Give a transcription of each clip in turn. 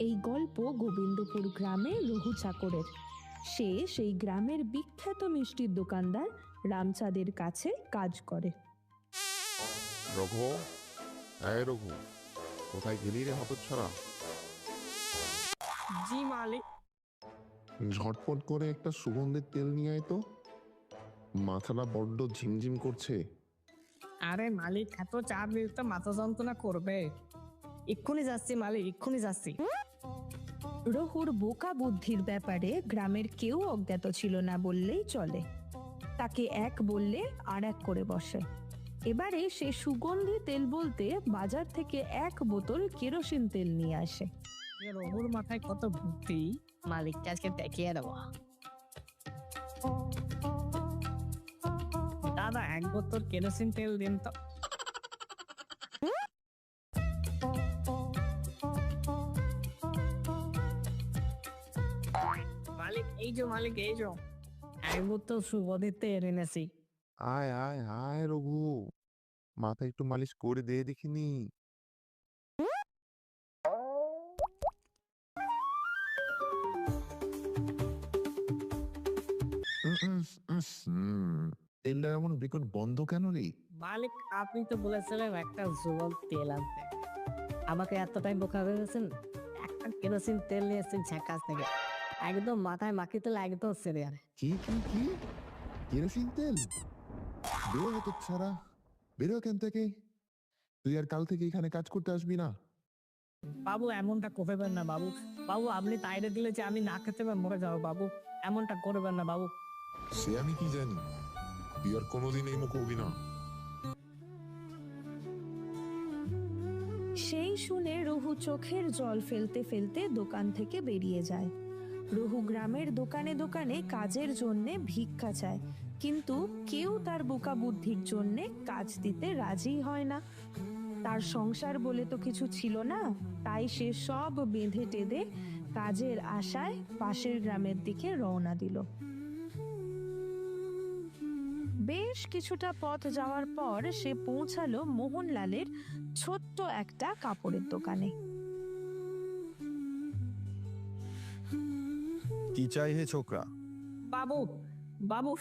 এই গল্প গোবিন্দপুর গ্রামে রঘু চাকরের। সে সেই গ্রামের বিখ্যাত মিষ্টির দোকানদার রামচাঁদের কাছে কাজ করে। রঘু, এই রঘু, কোথায় গেলি রে হতচ্ছাড়া? জি মালিক। ঝটপট করে একটা সুগন্ধের তেল নিয়ে আয় তো, মাথাটা বড্ড ঝিমঝিম করছে। আরে মালিক, এত চাপ দিলে তো মাথা যন্ত্রণা করবে। এক্ষুনি যাচ্ছি মালিক, এক্ষুনি যাচ্ছি। রঘুর বোকা বুদ্ধির ব্যাপারে গ্রামের কেউ অজ্ঞাত ছিল না বললেই চলে। তাকে এক বললে আর এক করে বসে। এবারে সে সুগন্ধি তেল বলতে বাজার থেকে এক বোতল কেরোসিন তেল নিয়ে আসে। রঘুর মাথায় কত বুদ্ধি, মালিককে আজকে দেখিয়ে দেবো। দাদা, এক বোতল কেরোসিন তেল দিন তো। মালিক এই যে, মালিক এই যে, এক বোতল সুগন্ধির তেল এনেছি। আয় আয় আয় রঘু, মাথা একটু মালিশ করে দে দেখিনি। তেলটা এমন বিকট বন্ধ কেন রে? মালিক, আপনি তো বলেছিলেন একটা সুগন্ধ তেল আনতে। আমাকে এত টাইম বোকা ভেবেছেন? একটা কেরোসিন তেল নিয়ে এসেছেন ঝাঁকাশ থেকে, একদম মাথায় মাখিয়ে তেল একদম সেরে আর। কি কি কি কেরোসিন তেল? বেরো হতচ্ছাড়া, বেরো এখান থেকে। তুই আর কাল থেকে এখানে কাজ করতে আসবি না। বাবু, এমনটা করবেন না বাবু। বাবু, আপনি তাইরে দিলে যে আমি না খেতে পারে মরে যাবো বাবু। এমনটা করবেন না বাবু। সে আমি কি জানি, তুই আর কোনোদিন এই মুখ হবি না। সেই শুনে রঘু চোখের জল ফেলতে ফেলতে দোকান থেকে বেরিয়ে যায়। রঘু গ্রামের দোকানে দোকানে কাজের জন্যে ভিক্ষা চায়, কিন্তু কেউ তার বোকা বুদ্ধির জন্যে কাজ দিতে রাজি হয় না। তার সংসার বলে তো কিছু ছিল না, তাই সে সব বেঁধে টেঁধে কাজের আশায় পাশের গ্রামের দিকে রওনা দিল। বেশ কিছুটা পথ যাওয়ার পর সে পৌঁছালো মোহনলালের ছোট্ট একটা কাপড়ের দোকানে। কি চাই হে ছোকরা? বাবু, বাবু,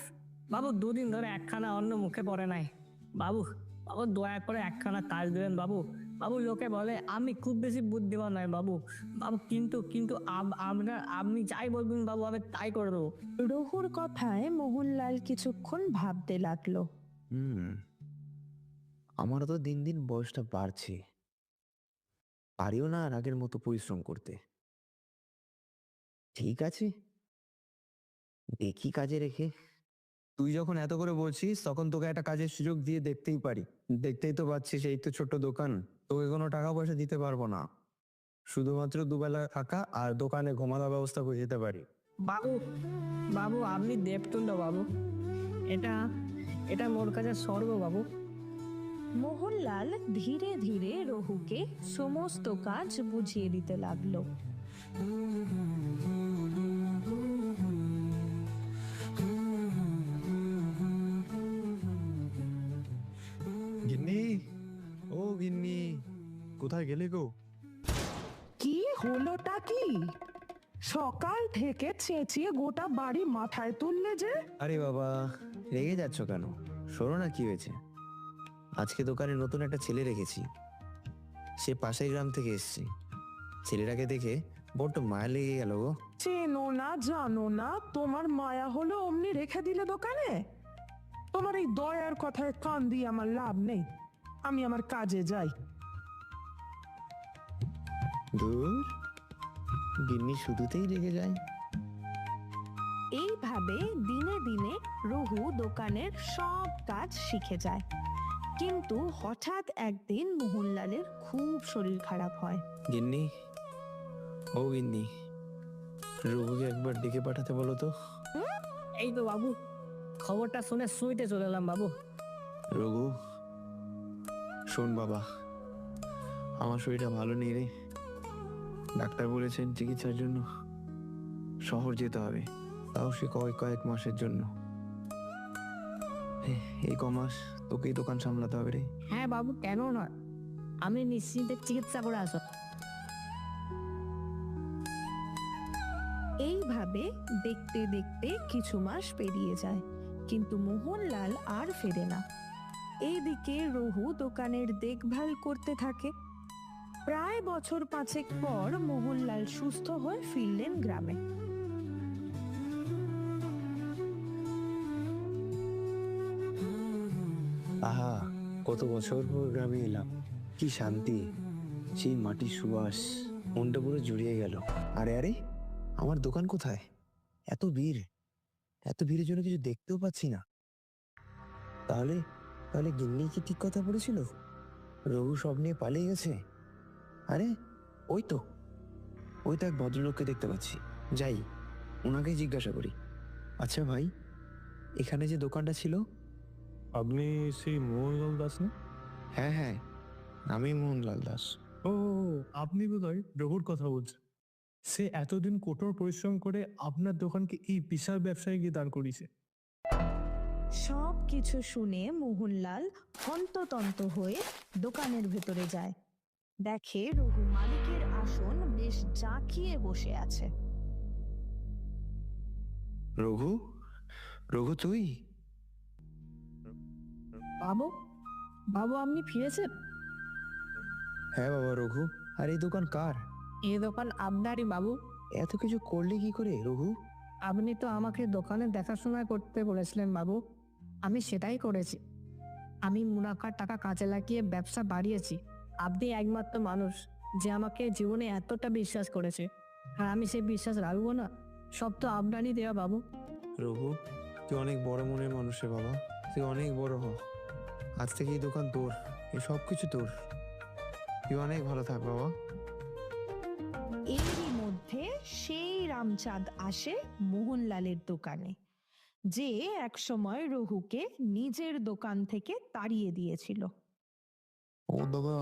বাবু, দুদিন ধরে একখানা অন্ন মুখে পড়ে নাই। বাবু, বাবু দয়া করে একখানা কাজ দেবেন বাবু। বাবু, লোকে বলে আমি খুব বেশি বুদ্ধিমান নয় বাবু। বাবু, কিন্তু কিন্তু আপনি যাই বলবেন বাবু, আমি তাই করে দেবো। রঘুর কথায় মোহনলাল কিছুক্ষণ ভাবতে লাগলো। আমারও তো দিন দিন বয়সটা বাড়ছে, পারিও না আর আগের মতো পরিশ্রম করতে। ঠিক আছে, দেখি কাজে রেখে। তুই যখন এত করে বলছিস, তখন তোকে একটা কাজের সুযোগ দিয়ে দেখতেই পারি। দেখতেই তো পাচ্ছিস, এই তো ছোট্ট দোকান, তোকে কোনো টাকা পয়সা দিতে পারবো না। শুধুমাত্র দুবেলা থাকা আর দোকানে ঘুমানোর ব্যবস্থা করে দিতে পারি। বাবু, বাবু, আপনি দেবতুল্য বাবু। এটা এটা মোর কাছে স্বর্গ বাবু। মোহনলাল ধীরে ধীরে রঘুকে সমস্ত কাজ বুঝিয়ে দিতে লাগলো। গিন্নি, ও গিন্নি, কোথায় গেলে গো? কি হলোটা কি? সকাল থেকে চেঁচিয়ে গোটা বাড়ি মাথায় তুললে যে? আরে বাবা, রেগে যাচ্ছ কেন? শোনো না কি হয়েছে। আজকে দোকানে নতুন একটা ছেলে রেখেছি, সে পাশের গ্রাম থেকে এসছে। ছেলেটাকে দেখে বড্ড মায়া লেগে গেল গো। চেনো না জানো না, তোমার মায়া হলো অমনি রেখে দিলে দোকানে? তোমার এই দয়ার কথায় কান দিয়ে আমার লাভ নেই, আমি আমার কাজে যাই। দূর, গিন্নি শুধুতেই রেগে যায়। এইভাবে দিনে দিনে রঘু দোকানের সব কাজ শিখে যায়। কিন্তু হঠাৎ একদিন মোহনলালের খুব শরীর খারাপ হয়। গিন্নি, ও গিন্নি, রঘুকে একবার ডেকে পাঠাতে বলো তো। এই তো বাবু, খবরটা শুনে শুইতে চলে এলাম বাবু। রঘু, শোন বাবা, আমার শরীরটা ভালো নেই রে। ডাক্তার বলেছেন চিকিৎসার জন্য শহর যেতে হবে, তাও সে কয়েক মাসের জন্য। এই কমাস তোকেই দোকান সামলাতে হবে রে। হ্যাঁ বাবু, কেন নয়, আমি নিশ্চিন্তে চিকিৎসা করে আসো। এইভাবে দেখতে দেখতে কিছু মাস পেরিয়ে যায়, কিন্তু মোহনলাল আর ফেরে না। এইদিকে রঘু দোকানের দেখভাল করতে থাকে। প্রায় বছর 5 পর মোহনলাল সুস্থ হয়ে ফিরলেন গ্রামে। আহা, কত বছর পর গ্রামে এলাম, কি শান্তি, সেই মাটির সুবাস, মনটা পুরো জুড়িয়ে গেল। আরে আরে, আমার দোকান কোথায়? এত ভিড়, এত ভিড়ের জন্য কিছু দেখতেও পাচ্ছি না। তাহলে তাহলে গিন্নি কি ঠিক কথা বলেছিল? রঘু সব নিয়ে পালিয়ে গেছে? আরে ওই তো, ওই তো এক ভদ্রলোককে দেখতে পাচ্ছি, যাই ওনাকেই জিজ্ঞাসা করি। আচ্ছা ভাই, এখানে যে দোকানটা ছিল? আপনি সেই মোহনলাল দাস না? হ্যাঁ হ্যাঁ, আমি মোহনলাল দাস। ও, আপনি বোধহয় রঘুর কথা বলছেন। সে এতদিন কঠোর পরিশ্রম করে আপনার দোকানকে এই বিশাল ব্যবসায় গিয়ে দাঁড় করিয়েছে। সব কিছু শুনে মোহনলাল হন্ততন্ত হয়ে দোকানের ভেতরে যায়। দেখে রঘু মালিকের আসন বেশ জাঁকিয়ে বসে আছে। রঘু, রঘু তুই? বাবু, বাবু আপনি ফিরেছেন? হ্যাঁ বাবা রঘু, আর এই দোকান কার? এই দোকান আপনারই বাবু। এত কিছু করলে কি করে রঘু? আপনি তো আমাকে দোকানে দেখাশোনা করতে বলেছিলেন বাবু, আমি সেটাই করেছি। আমি মুনাফার টাকা কাজে লাগিয়ে ব্যবসা বাড়িয়েছি। আপনি একমাত্র মানুষ যে আমাকে জীবনে এতটা বিশ্বাস করেছে, আর আমি সেই বিশ্বাস রাখবো না? সব তো আপনারই দেওয়া বাবু। রঘু, তুই অনেক বড় মনের মানুষ রে বাবা, তুই অনেক বড় হ। আজ থেকে এই দোকান তোর, এই সব কিছু তোর। তুই অনেক ভালো থাক বাবা। এরই মধ্যে সেই রামচাঁদ আসে মোহনলালের দোকানে, যে একসময় রঘুকে নিজের দোকান থেকে তাড়িয়ে দিয়েছিল। ও দাদা,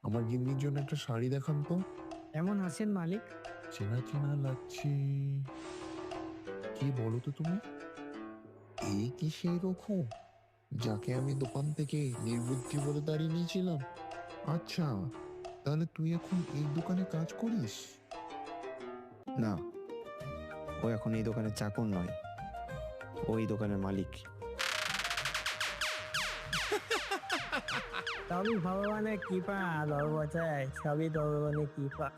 আমার গিন্নির জন্য একটা শাড়ি দেখান তো। এমন আছেন মালিক? চেনা চেনা লাগছে। কি বলো তো তুমি? এই কি সেই রকম যাকে আমি দোকান থেকে নির্বুদ্ধি বলে দাঁড়িয়ে নিয়েছিলাম? আচ্ছা, তাহলে তুই এখন এই দোকানে কাজ করিস? না, ও এখন এই দোকানের চাকর নয়, ওই দোকানের মালিক। সবই ভগবানের কৃপা বাবু, বাচ্চায় সবই ভগবানের কৃপা।